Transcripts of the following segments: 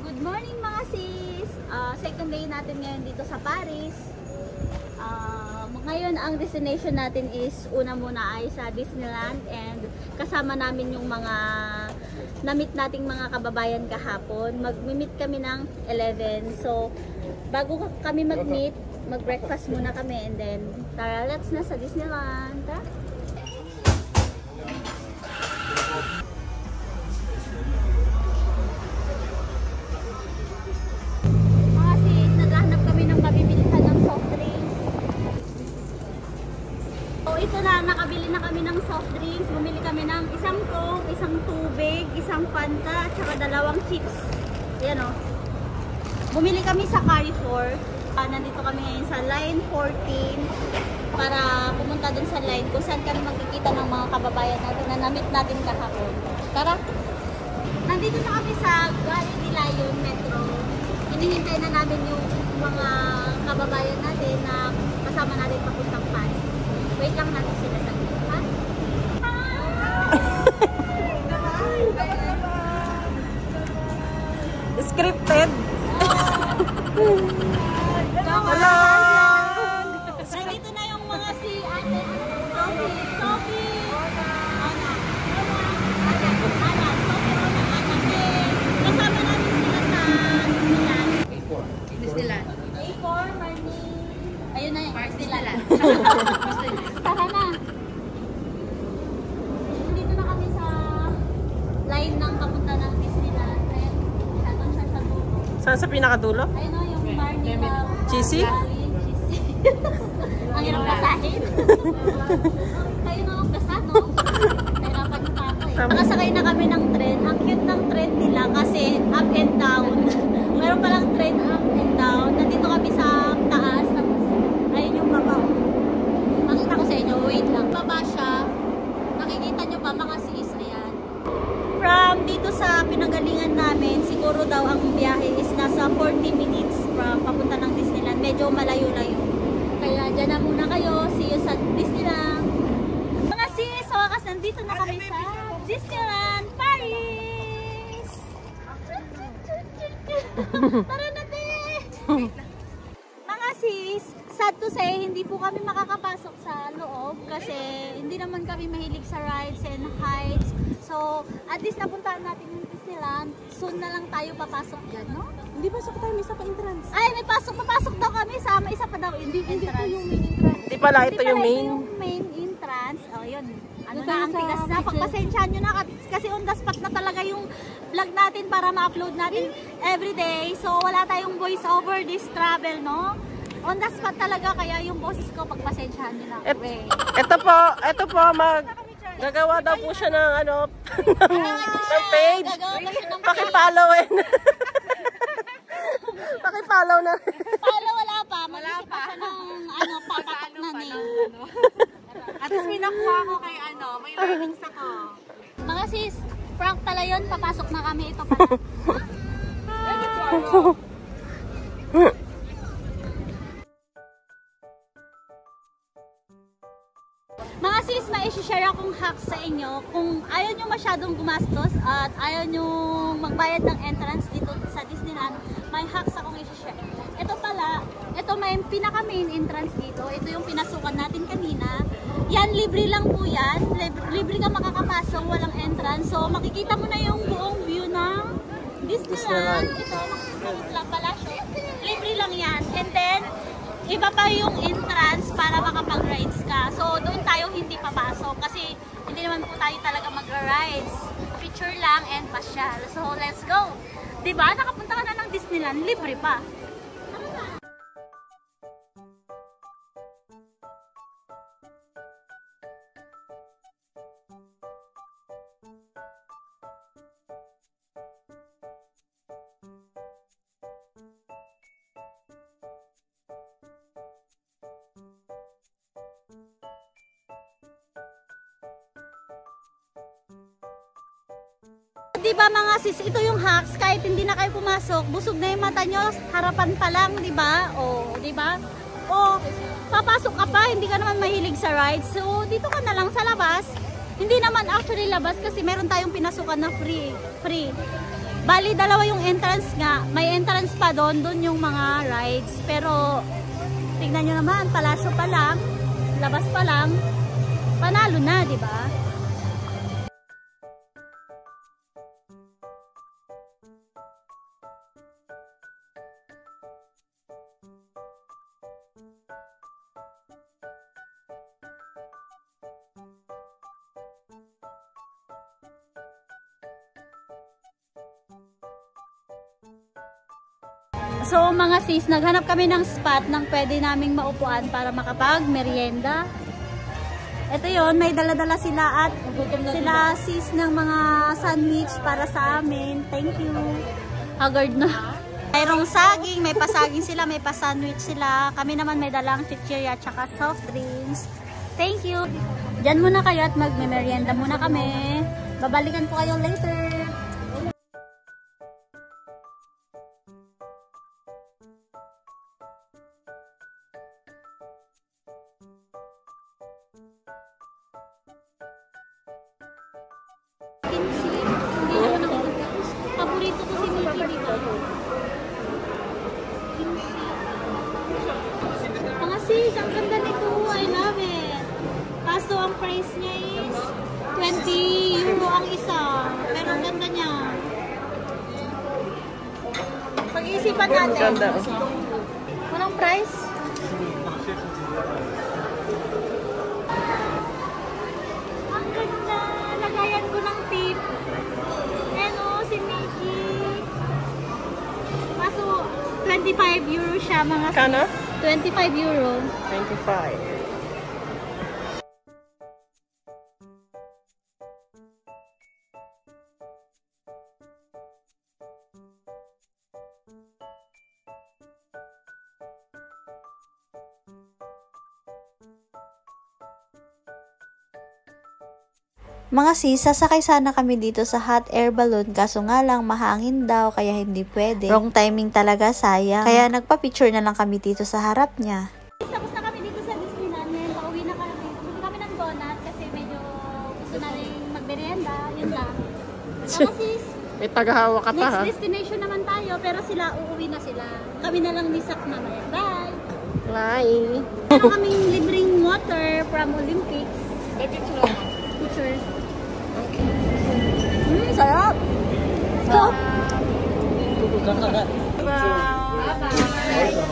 Good morning mga sis! Second day natin ngayon dito sa Paris. Ngayon ang destination natin is una muna ay sa Disneyland and kasama namin yung mga na-meet nating mga kababayan kahapon. Mag-meet kami ng 11. So bago kami mag-meet, mag-breakfast muna kami and then tara, let's na sa Disneyland. Tara! Nakabili na kami ng soft drinks. Bumili kami ng isang Coke, isang tubig, isang Fanta, at saka dalawang chips. Ayan o. Bumili kami sa Carrefour. Nandito kami ngayon sa line 14 para pumunta dun sa line kung saan kami magkikita ng mga kababayan natin na na-meet natin kahapon. Tara! Nandito na kami sa Gare de Lyon Metro. Hinihintay na namin yung mga kababayan natin na kasama natin papuntang Paris. Wait lang natin sila sa gilid, ha? Scripted. Hello! Nandito na yung mga si Ate Sophie, Ana, kasama natin sila sa Disneyland. A4, Marnie. Ayun na yung Disneyland. Tara na. Dito na kami sa line ng papunta ng Disneyland. Ayan, doon siya sa dulo. Saan sa pinakadulo? Ayun o, yung bar nila. Cheesy? Cheesy. Ang hirap basahin. Kayo na ang basa, no? Nahirapan yung tako eh. Nakasakay na kami ng tren. Ang cute ng tren nila kasi up and down. Meron palang tren up and down. Nandito kami sa taas. Ayun yung baba. Makita ko sa inyo, wait lang. Baba siya. Nakikita nyo pa mga sis, ayan. From dito sa pinanggalingan namin, siguro daw ang biyahe is nasa 40 minutes from papunta ng Disneyland. Medyo malayo-layo. Kaya dyan na muna kayo. See you sa Disneyland. Mga sis, so wakas nandito na kami sa Disneyland Paris! Tara na din! Mga sis, sad to say, hindi po kami makakapasok sa loob kasi hindi naman kami mahilig sa rides and heights. So, at least napuntahan natin yung Disneyland. Soon na lang tayo papasok dyan, no? Hindi pasok tayo, may isa pa entrance. Ay, may papasok daw kami sa may isa pa daw. Hindi ito yung main entrance. Hindi pala, ito yung main. Ito yung main entrance. Oh, yun. Ano na, ang tigas na. Pagpasensyahan nyo na kasi on the spot na talaga yung vlog natin para ma-upload natin everyday. So, wala tayong voice over this travel, no? On the spot talaga, kaya yung boses ko, pagpasensyahan nyo na. Ito po, gagawa daw po siya ng ano, ng page. Paki-followin. Paki-follow na. Follow, wala pa. Mag-isip pa siya ng ano, papatak na name. At least may nakuha ko kay ano, may learnings ako. Mga sis, prank tala yun, papasok na kami ito pala. Mga sis, may isi-share akong hacks sa inyo. Kung ayaw nyo masyadong gumastos at ayaw nyo magbayad ng entrance dito sa Disneyland, may hacks akong isi-share. Ito pala, ito may pinaka-main entrance dito. Ito yung pinasukan natin kanina. Yan, libre lang po yan. Libre ka makakapasok, walang entrance. So, makikita mo na yung buong view ng Disneyland. Ito, makikita mo lang pala siya. Libre lang yan. And then, iba pa yung entrance para makapag-rides ka. So, doon tayo hindi papasok kasi hindi naman po tayo talaga mag-rides. Picture lang and pasyal. So, let's go! Diba? Nakapunta ka na ng Disneyland, libre pa. Di ba mga sis, ito yung hacks, kahit hindi na kayo pumasok, busog na yung mata nyo, harapan pa lang, di ba? O, di ba? O, papasok ka pa, hindi ka naman mahilig sa rides. So, dito ka na lang sa labas. Hindi naman actually labas kasi meron tayong pinasukan na free. Bali, dalawa yung entrance nga. May entrance pa doon yung mga rides. Pero, tignan nyo naman, palasyo pa lang, labas pa lang, panalo na, di ba? So mga sis, naghanap kami ng spot nang pwede naming maupuan para makapag-merienda. Ito yon, may dala-dala sila at sila sis ng mga sandwich para sa amin. Thank you. Haggard na. Mayroong saging, may pasaging sila, may pasandwich sila. Kami naman may dalang chichirya at saka soft drinks. Thank you. Diyan muna kayo at mag-merienda muna kami. Babalikan po kayo later. Paborito ko si Mickey, di ba? Mga sis, ang ganda nito. I love it. Kaso ang price niya is 20 euro ang isa. Pero ang ganda niya. Pag-iisipan natin. Walang price? Ang ganda. Lagayan ko ng tip. Si Mickey. Kaso 25 euro siya mga sis. Kano? 25 euro. 25. Mga sis, sasakay sana kami dito sa hot air balloon kaso nga lang mahangin daw kaya hindi pwede. Wrong timing talaga, sayang. Kaya nagpa-picture na lang kami dito sa harap niya. Tapos na kami dito sa Disneyland. Ngayon, pauwi na kami. Bumili kami ng donut kasi medyo gusto namin magmerienda. Yun lang. Mga sis, May tagahawa ka pa next ha? destination naman tayo pero sila, uuwi na sila. Kami na lang ni Sak mamaya. Bye! Bye! Meron kaming libreng water from Olympics. Pictures. Sarap! Stop!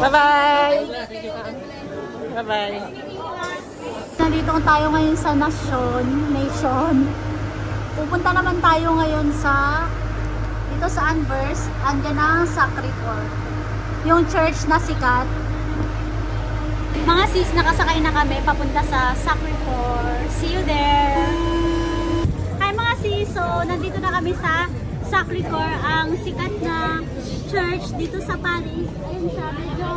Bye-bye! Bye-bye! Nandito tayo ngayon sa Nation. Pupunta naman tayo ngayon dito sa Anvers. Andyan ang Sacred Heart. Yung church na sikat. Mga sis, nakasakay na kami papunta sa Sacred Heart. See you there! Hi mga sis! So, nandito na kami sa Sacred Heart, ang sikat na church dito sa Paris. Ayun siya, medyo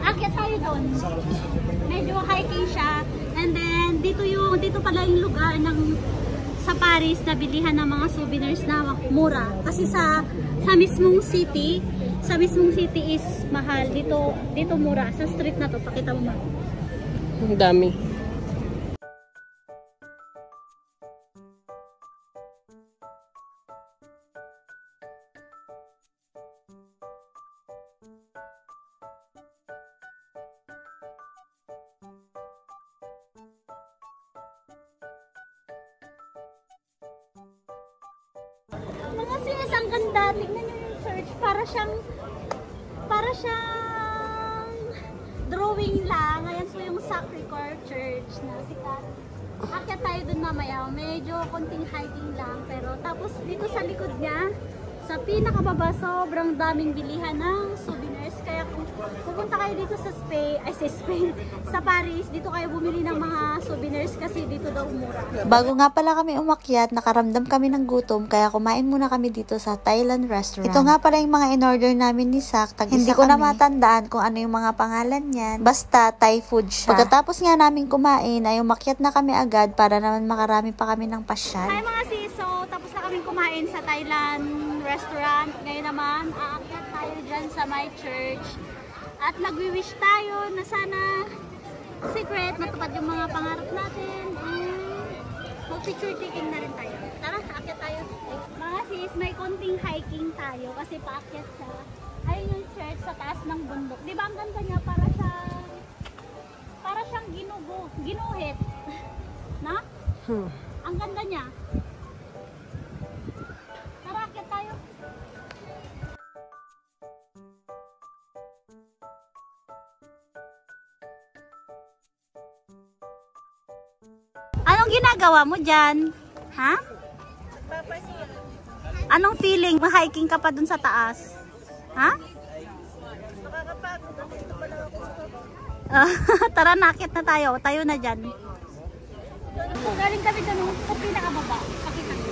akyat tayo doon. Medyo hiking siya. And then, dito pala yung lugar sa Paris na bilihan ng mga souvenirs na mura. Kasi sa mismong city is mahal. Dito mura. Sa street na to, pakita mo. Ang dami. Mga sis, ang ganda. Tingnan nyo yung church. Para siyang drawing lang. Ayan po yung Sacred Heart Church na sikat. Akyat tayo dun mamaya. Medyo konting hiking lang. Pero tapos dito sa likod niya, sa pinakababa, sobrang daming bilihan ng souvenirs. Kaya kung pupunta kayo dito sa Spain, sa Paris, dito kayo bumili ng mga souvenirs kasi dito daw mura. Bago nga pala kami umakyat, nakaramdam kami ng gutom kaya kumain muna kami dito sa Thailand restaurant. Ito nga pala yung mga in-order namin ni Sak. Hindi ko na matandaan kung ano yung mga pangalan niyan. Basta Thai food siya. Pagkatapos nga namin kumain, ay umakyat na kami agad para naman makarami pa kami ng pasyal. Hi mga sis! So, tapos na kami kumain sa Thailand restaurant. Ngayon naman, aakyat tayo dyan sa my church. At nagwi-wish tayo na sana secret, matupad yung mga pangarap natin. Mag-picture taking na rin tayo. Tara, aakyat tayo. Mga sis, may konting hiking tayo kasi paakyat siya. Ayun yung church sa taas ng bundok. Di ba ang ganda niya? Para siyang ginuhit. Na? Ang ganda niya. Tara, akyat tayo. Anong ginagawa mo dyan? Ha? Anong feeling? Ma-hiking ka pa dun sa taas? Ha? Tara, nakit na tayo. Tayo na dyan. So, galing kami dun sa pinakababa. Pakita ko.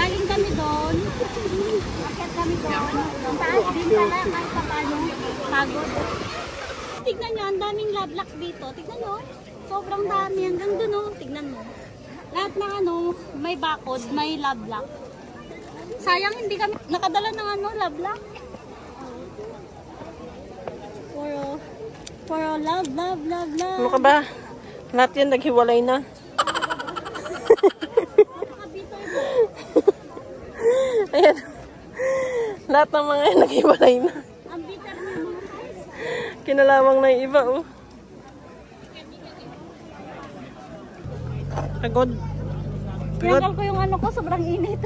Galing kami doon. Akit kami doon. Taas din pala kahit pa paano. Pagod. Tignan nyo, ang daming lovelock dito. Tignan nyo. Sobrang dami. Hanggang doon, oh. Tignan mo. Lahat ng ano, may bakod, may lovelock. Sayang hindi kami nakadala ng ano, lovelock. Puro love. Ano ka ba? Lahat yan naghiwalay na. Ayan. Lahat ng mga yan naghiwalay na. Ang bitter niya mga guys. Kinalawang na yung iba, oh. Pagod. Tinanggal ko yung ano ko, sobrang init.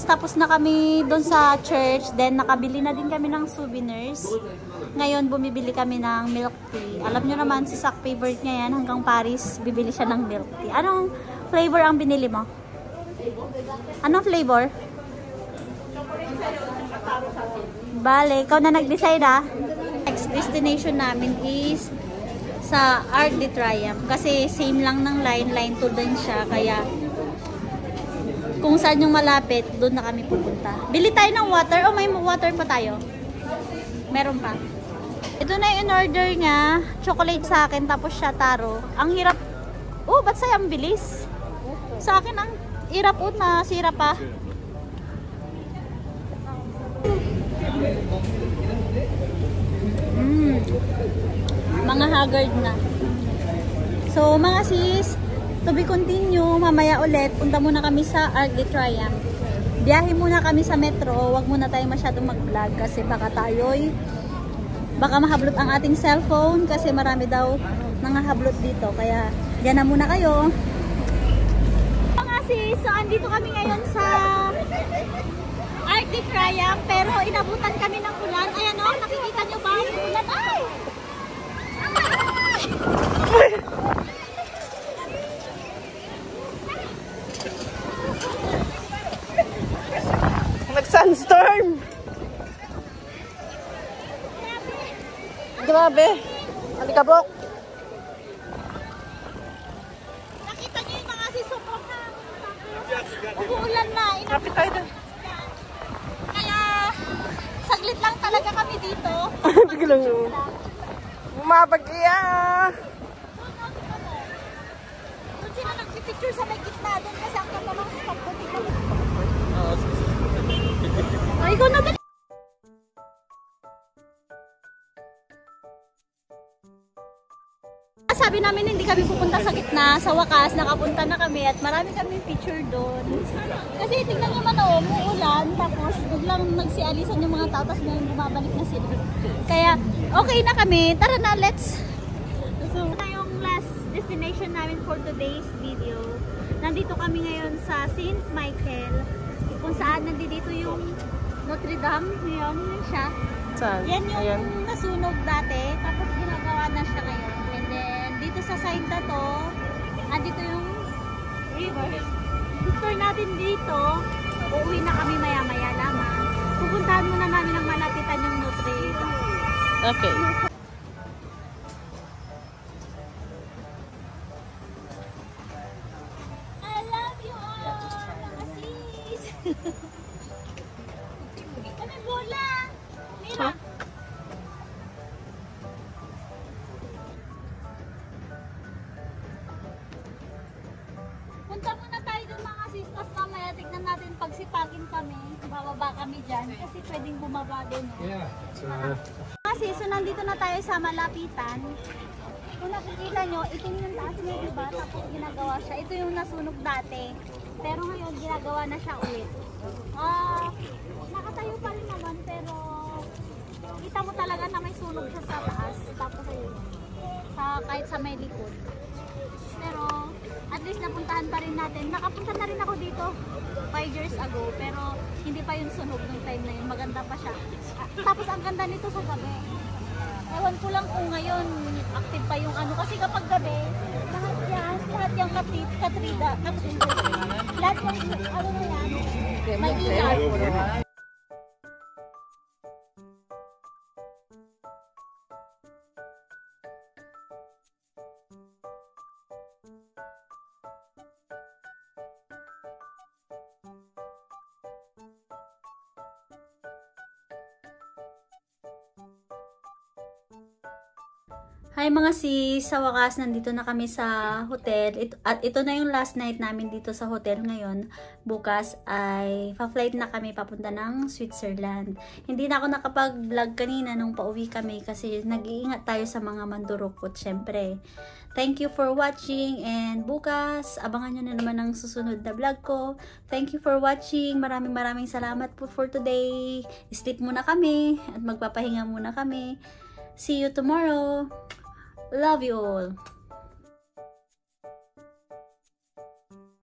Tapos na kami doon sa church, then nakabili na din kami ng souvenirs. Ngayon bumibili kami ng milk tea. Alam nyo naman si Sak favorite niya yan, hanggang Paris bibili siya ng milk tea. Anong flavor ang binili mo? Anong flavor? Bale, ikaw na nag-decide ah. Next destination namin is sa Arc de Triomphe. Kasi same lang ng line 2 din siya, kaya kung saan yung malapit, doon na kami pupunta. Bili tayo ng water. O may water pa tayo? Meron pa. Ito na yung in-order niya. Chocolate sa akin, tapos siya taro. Ang hirap. Oh, ba't sa'yo ang bilis? Sa akin ang hirap po na sira pa. Mga haggard na. So, mga sis, to be continue, mamaya ulit, punta muna kami sa Arc de Triomphe. Biyahe muna kami sa metro, wag muna tayo masyadong mag-vlog kasi baka mahablot ang ating cellphone kasi marami daw nangahablot dito. Kaya, diyan na muna kayo. Mga sis, so andito kami ngayon sa Arc de Triomphe, pero inabutan kami ng ulan. Ayan o, nakikita nyo ba yung ulan? Ay! Nag-sunstorm! Grabe! Alikabok! Nakita niyo yung mga sisupok na umuulan na. Kapit tayo doon. Kaya saglit lang talaga kami dito. Biglang yung bumabagya! Doon sila nagpipicture sa may gitna doon kasi ang ganda ng spot ko. Ay, ikaw na ba? Sabi namin hindi kami pupunta sa gitna. Sa wakas, nakapunta na kami at marami kami picture doon. Kasi tingnan nyo man o, muulan. Tapos biglang nagsialisan yung mga tao. Tapos ngayon bumabalik na sila. Kaya okay na kami. Tara na, let's. So, ito yung last destination namin for today's video. Nandito kami ngayon sa St. Michael, kung saan nandito yung Notre Dame. Yun siya. Saan? Yan yung Ayan. nasunog dati, tapos ginagawa na siya ngayon. And then, dito sa side na to, andito yung river. Tour natin dito, uuwi na kami maya-maya lamang. Pupuntahan muna namin ang malapitan yung Notre Dame. Okay. I love you all, mga sis! Kami bola! Mira! Punta muna tayo dun mga sis, tapos mamaya tignan natin pagsipakin kami. Bababa kami dyan, kasi pwedeng bumaba din. Yeah. So, Kasi so nandito na tayo sa malapitan. Kung nakikita nyo, itim yung taas niya, diba? Tapos ginagawa siya. Ito yung nasunog dati. Pero ngayon, ginagawa na siya ulit. Nakatayo pa rin naman, pero kita mo talaga na may sunog siya sa taas. Tapos ayun, kahit sa may likod. Pero at least napuntahan pa rin natin. Nakapunta na rin ako dito 5 years ago, pero hindi pa yung sunog nung time na yun. Maganda pa siya. Tapos ang ganda nito sa gabi. Ewan ko lang kung ngayon active pa yung ano. Kasi kapag gabi, lahat yung katrida, lahat yung ano na yan, may ilaw. Hi mga sis, sa wakas nandito na kami sa hotel at ito na yung last night namin dito sa hotel ngayon. Bukas ay pa-flight na kami papunta ng Switzerland. Hindi na ako nakapag-vlog kanina nung pauwi kami kasi nag-iingat tayo sa mga mandurukot syempre. Thank you for watching and bukas abangan nyo na naman ang susunod na vlog ko. Thank you for watching. Maraming salamat po for today. Sleep muna kami at magpapahinga muna kami. See you tomorrow. Love you all.